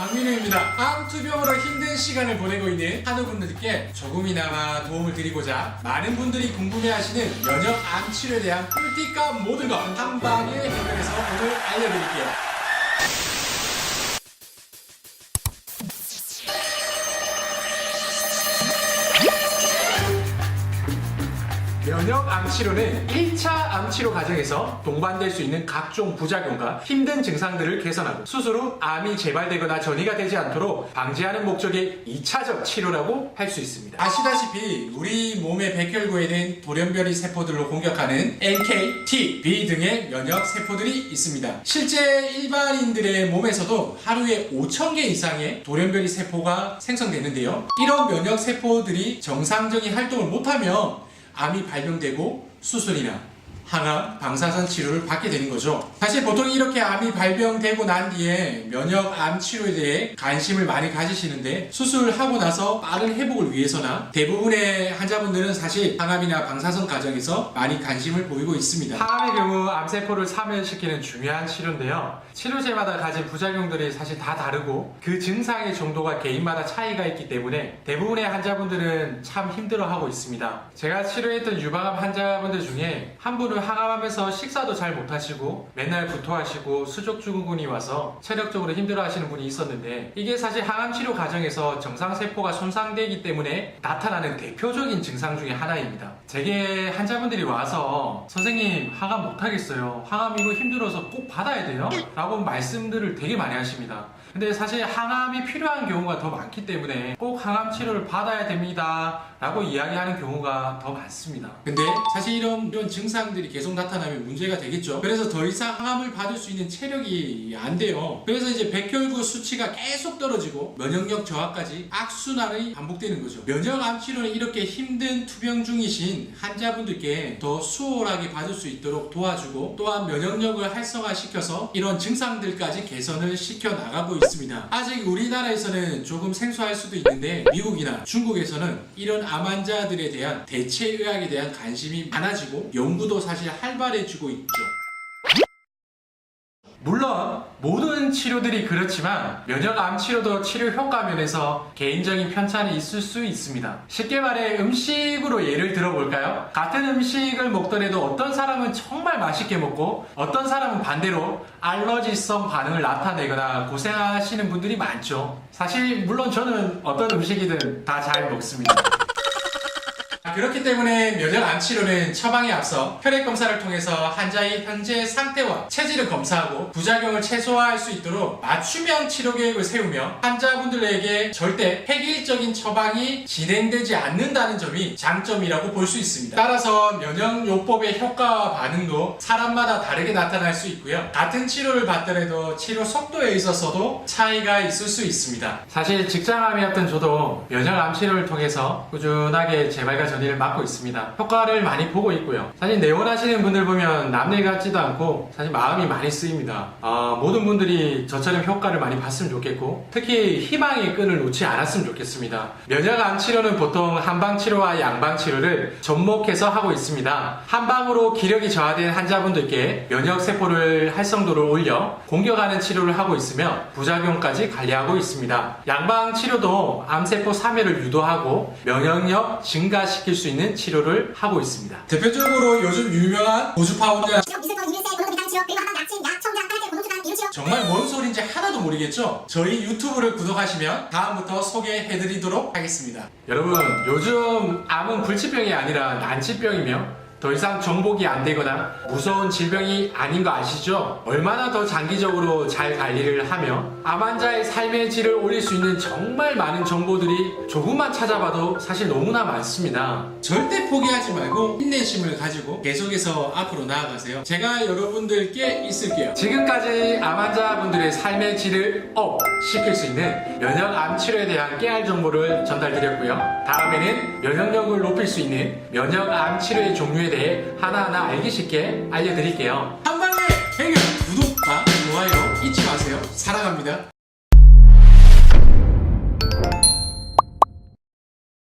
박민우입니다. 암투병으로 힘든 시간을 보내고 있는 한우 분들께 조금이나마 도움을 드리고자 많은 분들이 궁금해하시는 면역 암 치료에 대한 꿀팁과 모든 것 한 방에 해결해서 오늘 알려드릴게요. 면역 암치료는 1차 암치료 과정에서 동반될 수 있는 각종 부작용과 힘든 증상들을 개선하고 수술 후 암이 재발되거나 전이가 되지 않도록 방지하는 목적의 2차적 치료라고 할 수 있습니다. 아시다시피 우리 몸의 백혈구에는 돌연변이 세포들로 공격하는 NK, T, B 등의 면역 세포들이 있습니다. 실제 일반인들의 몸에서도 하루에 5,000개 이상의 돌연변이 세포가 생성되는데요. 이런 면역 세포들이 정상적인 활동을 못하면 암이 발병되고 수술이나 항암, 방사선 치료를 받게 되는 거죠. 사실 보통 이렇게 암이 발병되고 난 뒤에 면역 암 치료에 대해 관심을 많이 가지시는데 수술하고 나서 빠른 회복을 위해서나 대부분의 환자분들은 사실 항암이나 방사선 과정에서 많이 관심을 보이고 있습니다. 항암의 경우 암세포를 사멸시키는 중요한 치료인데요. 치료제마다 가진 부작용들이 사실 다 다르고 그 증상의 정도가 개인마다 차이가 있기 때문에 대부분의 환자분들은 참 힘들어하고 있습니다. 제가 치료했던 유방암 환자분들 중에 한 분은 항암하면서 식사도 잘 못하시고 맨날 구토하시고 수족증후군이 와서 체력적으로 힘들어하시는 분이 있었는데 이게 사실 항암 치료 과정에서 정상세포가 손상되기 때문에 나타나는 대표적인 증상 중에 하나입니다. 제게 환자분들이 와서 선생님 항암 못하겠어요. 항암 이거 힘들어서 꼭 받아야 돼요? 라고 말씀들을 되게 많이 하십니다. 근데 사실 항암이 필요한 경우가 더 많기 때문에 꼭 항암 치료를 받아야 됩니다 라고 이야기하는 경우가 더 많습니다. 근데 사실 이런 증상들이 계속 나타나면 문제가 되겠죠. 그래서 더 이상 항암을 받을 수 있는 체력이 안 돼요. 그래서 이제 백혈구 수치가 계속 떨어지고 면역력 저하까지 악순환이 반복되는 거죠. 면역암 치료는 이렇게 힘든 투병 중이신 환자분들께 더 수월하게 받을 수 있도록 도와주고 또한 면역력을 활성화시켜서 이런 증상들까지 개선을 시켜 나가고 있습니다. 아직 우리나라에서는 조금 생소할 수도 있는데 미국이나 중국에서는 이런 암 환자들에 대한 대체의학에 대한 관심이 많아지고 연구도 사실 활발해지고 있죠. 물론 모든 치료들이 그렇지만 면역암 치료도 치료 효과 면에서 개인적인 편차는 있을 수 있습니다. 쉽게 말해 음식으로 예를 들어볼까요? 같은 음식을 먹더라도 어떤 사람은 정말 맛있게 먹고 어떤 사람은 반대로 알러지성 반응을 나타내거나 고생하시는 분들이 많죠. 사실 물론 저는 어떤 음식이든 다 잘 먹습니다. 그렇기 때문에 면역암 치료는 처방에 앞서 혈액 검사를 통해서 환자의 현재 상태와 체질을 검사하고 부작용을 최소화할 수 있도록 맞춤형 치료 계획을 세우며 환자분들에게 절대 획일적인 처방이 진행되지 않는다는 점이 장점이라고 볼 수 있습니다. 따라서 면역요법의 효과와 반응도 사람마다 다르게 나타날 수 있고요. 같은 치료를 받더라도 치료 속도에 있어서도 차이가 있을 수 있습니다. 사실 직장암이었던 저도 면역암 치료를 통해서 꾸준하게 재발과 전이를 맡고 있습니다. 효과를 많이 보고 있고요. 사실 내원하시는 분들 보면 남일 같지도 않고 사실 마음이 많이 쓰입니다. 모든 분들이 저처럼 효과를 많이 봤으면 좋겠고 특히 희망의 끈을 놓지 않았으면 좋겠습니다. 면역암 치료는 보통 한방 치료와 양방 치료를 접목해서 하고 있습니다. 한방으로 기력이 저하된 환자분들께 면역 세포를 활성도를 올려 공격하는 치료를 하고 있으며 부작용까지 관리하고 있습니다. 양방 치료도 암세포 사멸을 유도하고 면역력 증가시킬 수 있는 치료를 하고 있습니다. 대표적으로 요즘 유명한 고주파운드 정말 뭔 소리인지 하나도 모르겠죠? 저희 유튜브를 구독하시면 다음부터 소개해드리도록 하겠습니다. 여러분 요즘 암은 불치병이 아니라 난치병이며 더 이상 정복이 안 되거나 무서운 질병이 아닌 거 아시죠? 얼마나 더 장기적으로 잘 관리를 하며 암 환자의 삶의 질을 올릴 수 있는 정말 많은 정보들이 조금만 찾아봐도 사실 너무나 많습니다. 절대 포기하지 말고 인내심을 가지고 계속해서 앞으로 나아가세요. 제가 여러분들께 있을게요. 지금까지 암 환자분들의 삶의 질을 업 시킬 수 있는 면역암 치료에 대한 깨알 정보를 전달드렸고요. 다음에는 면역력을 높일 수 있는 면역암 치료의 종류에 대해 하나하나 알기 쉽게 알려드릴게요. 한방에 해결! 구독과 좋아요 잊지 마세요. 사랑합니다.